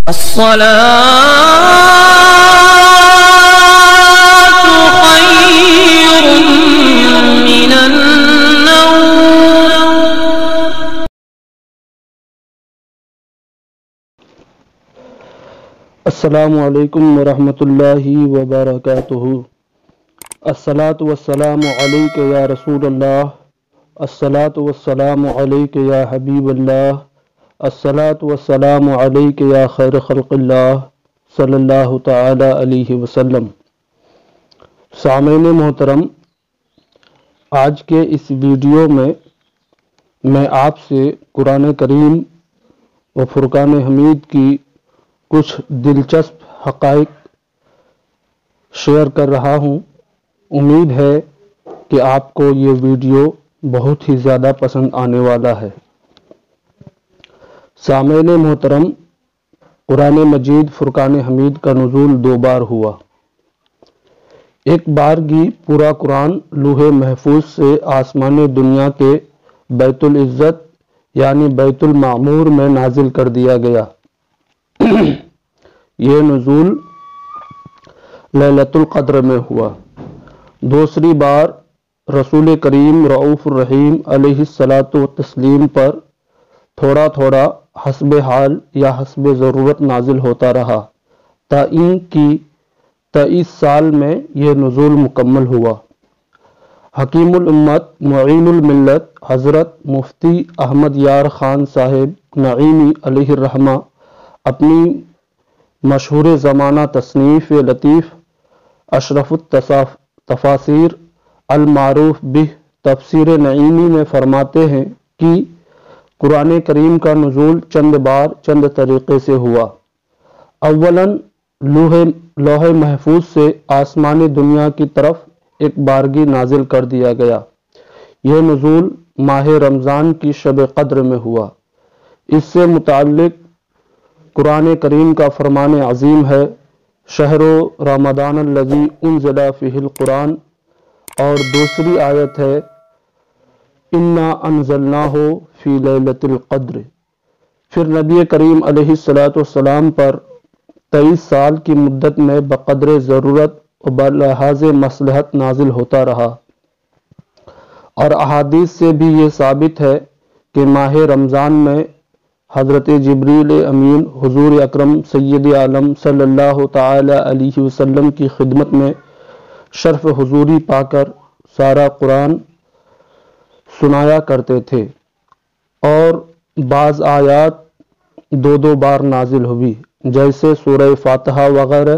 الصلاة خير من النوم. السلام علیکم ورحمۃ اللہ وبرکاتہ. الصلاۃ والسلام علیک یا رسول اللہ، الصلاۃ والسلام علیک یا حبیب اللہ، الصلاۃ والسلام علیک یا خیر خلق اللہ صلی اللہ تعالی علیہ وسلم. سامعین محترم، آج کے اس ویڈیو میں آپ سے قرآن کریم و فرقان حمید کی کچھ دلچسپ حقائق شیئر کر رہا ہوں. امید ہے کہ آپ کو یہ ویڈیو بہت ہی زیادہ پسند آنے والا ہے. سامعین محترم، قرآن مجید فرقان حمید کا نزول 2 بار ہوا. ایک بارگی پورا قرآن لوح محفوظ سے آسمان دنیا کے بیت العزت یعنی بیت المعمور میں نازل کر دیا گیا. یہ نزول لیلۃ القدر میں ہوا. دوسری بار رسول کریم رؤوف الرحیم علیہ الصلاۃ والتسلیم پر تھوڑا تھوڑا حسب حال یا حسب ضرورت نازل ہوتا رہا تا ان کی 23 سال میں یہ نزول مکمل ہوا. حکیم الامت معین الملت حضرت مفتی احمد یار خان صاحب نعیمی علیہ الرحمہ اپنی مشہور زمانہ تصنیف لطیف اشرف التفاسیر المعروف بہ تفسیر نعیمی میں فرماتے ہیں کہ قرآن کریم کا نزول چند بار چند طریقے سے ہوا. اولاً لوح محفوظ سے آسمان دنیا کی طرف ایک بارگی نازل کر دیا گیا. یہ نزول ماہ رمضان کی شب قدر میں ہوا. اس سے متعلق قرآن کریم کا فرمان عظیم ہے، شہر رمضان الذی انزل فیہ القرآن، اور دوسری آیت ہے انا انزلناہ فی لیلۃ القدر. پھر نبی کریم علیہ الصلاۃ والسلام پر 23 سال کی مدت میں بقدر ضرورت و بلحاظ مصلحت نازل ہوتا رہا. اور احادیث سے بھی یہ ثابت ہے کہ ماہ رمضان میں حضرت جبریل امین حضور اکرم سید عالم صلی اللہ تعالی علیہ وسلم کی خدمت میں شرف حضوری پا کر سارا قرآن سنایا کرتے تھے، اور بعض آیات 2 بار نازل ہوئی جیسے سورہ فاتحہ وغیرہ.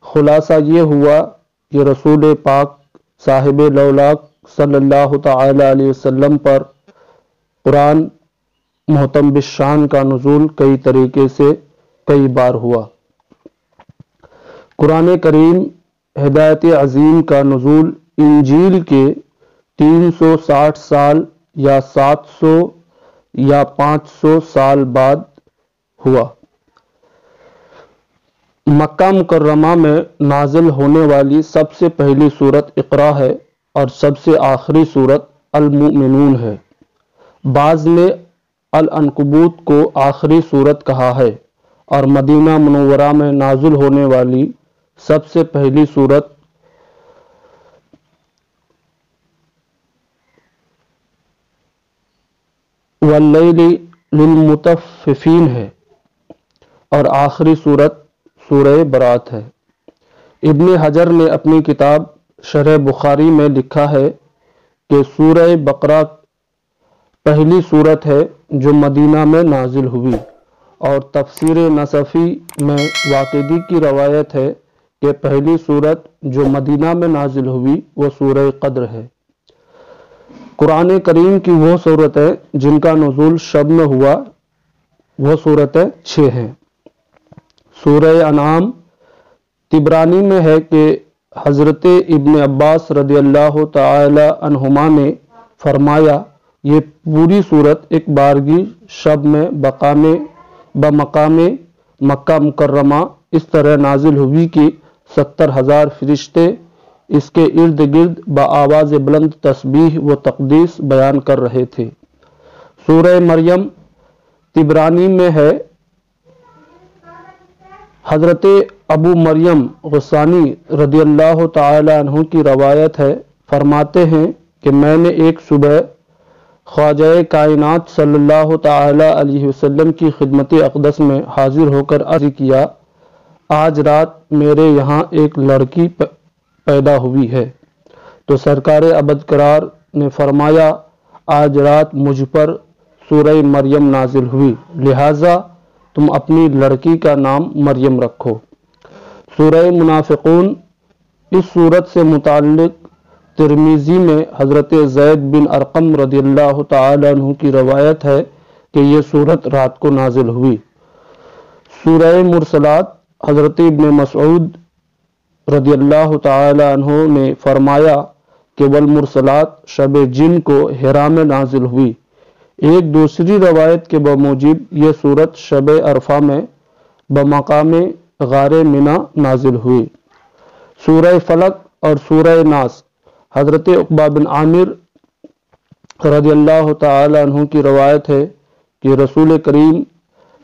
خلاصہ یہ ہوا کہ رسول پاک صاحب لولاک صلی اللہ تعالی علیہ وسلم پر قرآن محتم بالشان کا نزول کئی طریقے سے کئی بار ہوا. قرآن کریم ہدایت عظیم کا نزول انجیل کے 360 سال یا 700 یا 500 سال بعد ہوا. مکہ مکرمہ میں نازل ہونے والی سب سے پہلی سورت اقرا ہے اور سب سے آخری سورت المؤمنون ہے. بعض نے العنکبوت کو آخری سورت کہا ہے، اور مدینہ منورہ میں نازل ہونے والی سب سے پہلی سورت واللیل للمطففین ہے، اور آخری سورت سورہ برات ہے. ابن حجر نے اپنی کتاب شرح بخاری میں لکھا ہے کہ سورہ بقرہ پہلی سورت ہے جو مدینہ میں نازل ہوئی، اور تفسیر نصفی میں واقدی کی روایت ہے کہ پہلی سورت جو مدینہ میں نازل ہوئی وہ سورہ قدر ہے. قرآن کریم کی وہ صورتیں جن کا نزول شب میں ہوا وہ صورتیں 6 ہیں. سورہ انعام طبرانی میں ہے کہ حضرت ابن عباس رضی اللہ تعالی عنہما نے فرمایا یہ پوری صورت ایک بارگی شب میں بمقام مکہ مکرمہ اس طرح نازل ہوئی کہ 70,000 فرشتے اس کے ارد گرد بآواز بلند تسبیح و تقدیس بیان کر رہے تھے. سورہ مریم طبرانی میں ہے حضرت ابو مریم غسانی رضی اللہ تعالی عنہ کی روایت ہے، فرماتے ہیں کہ میں نے ایک صبح خواجہ کائنات صلی اللہ تعالی علیہ وسلم کی خدمت اقدس میں حاضر ہو کر عرض کیا، آج رات میرے یہاں ایک لڑکی پیدا ہوئی ہے۔ تو سرکار ابد قرار نے فرمایا، آج رات مجھ پر سورہ مریم نازل ہوئی، لہٰذا تم اپنی لڑکی کا نام مریم رکھو۔ سورہ منافقون اس صورت سے متعلق ترمذی میں حضرت زید بن ارقم رضی اللہ تعالی عنہ کی روایت ہے کہ یہ صورت رات کو نازل ہوئی۔ سورہ مرسلات حضرت ابن مسعود رضی اللہ تعالی عنہ نے فرمایا کہ والمرسلات شب جن کو حرا میں نازل ہوئی۔ ایک دوسری روایت کے بموجب یہ صورت شب عرفہ میں بمقام غار منی نازل ہوئی۔ سورہ فلق اور سورہ ناس حضرت عقبہ بن عامر رضی اللہ تعالی عنہ کی روایت ہے کہ رسول کریم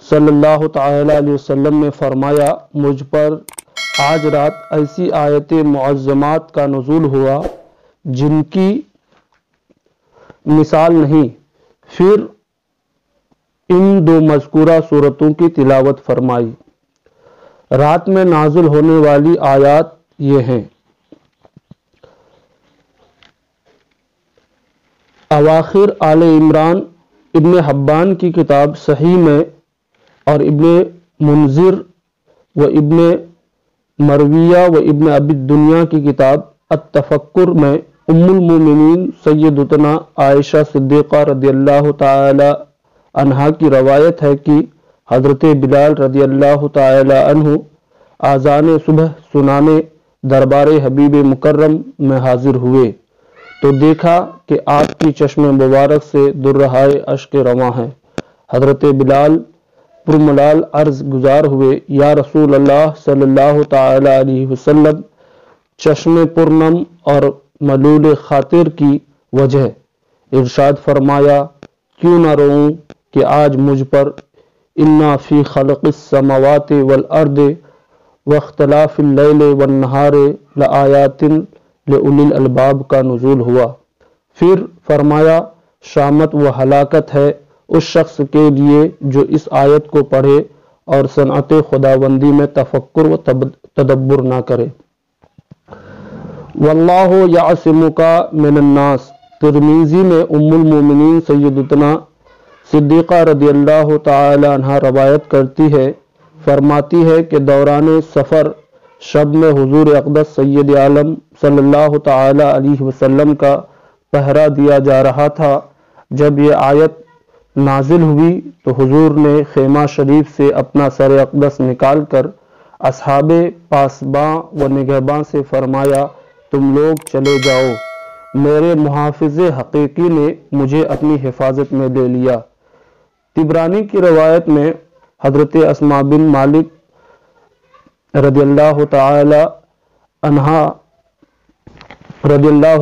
صلی اللہ تعالی علیہ وسلم نے فرمایا، مجھ پر آج رات ایسی آیت معظمات کا نزول ہوا جن کی مثال نہیں۔ پھر ان دو مذکورہ صورتوں کی تلاوت فرمائی۔ رات میں نازل ہونے والی آیات یہ ہیں: اواخر آل عمران، ابن حبان کی کتاب صحیح میں اور ابن منذر و ابن مرویہ و ابن ابی الدنیا کی کتاب التفکر میں ام المومنین سیدتنا عائشہ صدیقہ رضی اللہ تعالی عنہا کی روایت ہے کہ حضرت بلال رضی اللہ تعالی عنہ آذان صبح سنانے دربار حبیب مکرم میں حاضر ہوئے تو دیکھا کہ آپ کی چشم مبارک سے درہائے اشک رواں ہیں۔ حضرت بلال پرملال عرض گزار ہوئے، یا رسول اللہ صلی اللہ تعالی علیہ وسلم، چشم پرنم اور ملول خاطر کی وجہ۔ ارشاد فرمایا، کیوں نہ روؤں کہ آج مجھ پر انا فی خلق السماوات والارض واختلاف اللیل والنہار لآیات لأولی الالباب کا نزول ہوا۔ پھر فرمایا، شامت و ہلاکت ہے اس شخص کے لیے جو اس آیت کو پڑھے اور صنعت خداوندی میں تفکر و تدبر نہ کرے۔ واللہ یعصمک من الناس، ترمذی میں ام المومنین سیدتنا صدیقہ رضی اللہ تعالی عنہ روایت کرتی ہے، فرماتی ہے کہ دوران سفر شب میں حضور اقدس سید عالم صلی اللہ تعالی علیہ وسلم کا پہرا دیا جا رہا تھا۔ جب یہ آیت نازل ہوئی تو حضور نے خیمہ شریف سے اپنا سر اقدس نکال کر اصحاب پاسباں و نگہباں سے فرمایا، تم لوگ چلے جاؤ، میرے محافظ حقیقی نے مجھے اپنی حفاظت میں لے لیا۔ طبرانی کی روایت میں حضرت اسماء بن مالک رضی اللہ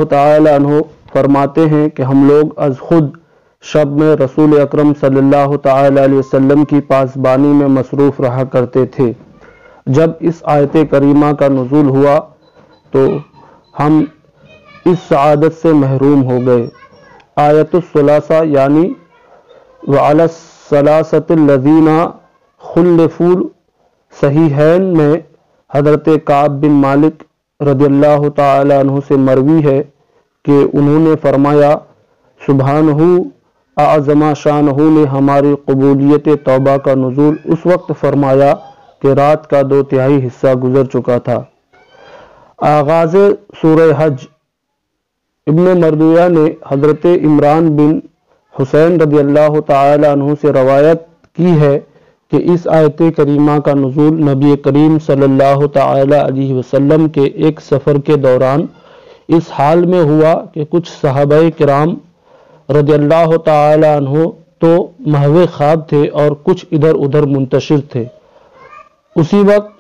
تعالی عنہ فرماتے ہیں کہ ہم لوگ از خود شب میں رسول اکرم صلی اللہ تعالی علیہ وسلم کی پاسبانی میں مصروف رہا کرتے تھے۔ جب اس آیت کریمہ کا نزول ہوا تو ہم اس سعادت سے محروم ہو گئے۔ آیت الثلاثہ یعنی وعلی الثلاثۃ الذین خلفوا صحیحین میں حضرت کعب بن مالک رضی اللہ تعالی عنہ سے مروی ہے کہ انہوں نے فرمایا، سبحانہ اعظم شانہ نے ہماری قبولیت توبہ کا نزول اس وقت فرمایا کہ رات کا 2/3 حصہ گزر چکا تھا۔ آغاز سورہ حج، ابن مردویہ نے حضرت عمران بن حسین رضی اللہ تعالی عنہ سے روایت کی ہے کہ اس آیت کریمہ کا نزول نبی کریم صلی اللہ تعالی علیہ وسلم کے ایک سفر کے دوران اس حال میں ہوا کہ کچھ صحابہ کرام رضی اللہ تعالی عنہ تو محو خواب تھے اور کچھ ادھر ادھر منتشر تھے۔ اسی وقت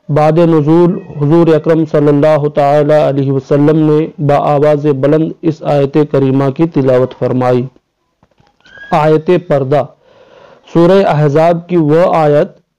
بعد نزول حضور اکرم صلی اللہ تعالی علیہ وسلم نے بآواز بلند اس آیت کریمہ کی تلاوت فرمائی۔ آیت پردہ، سورہ احزاب کی وہ آیت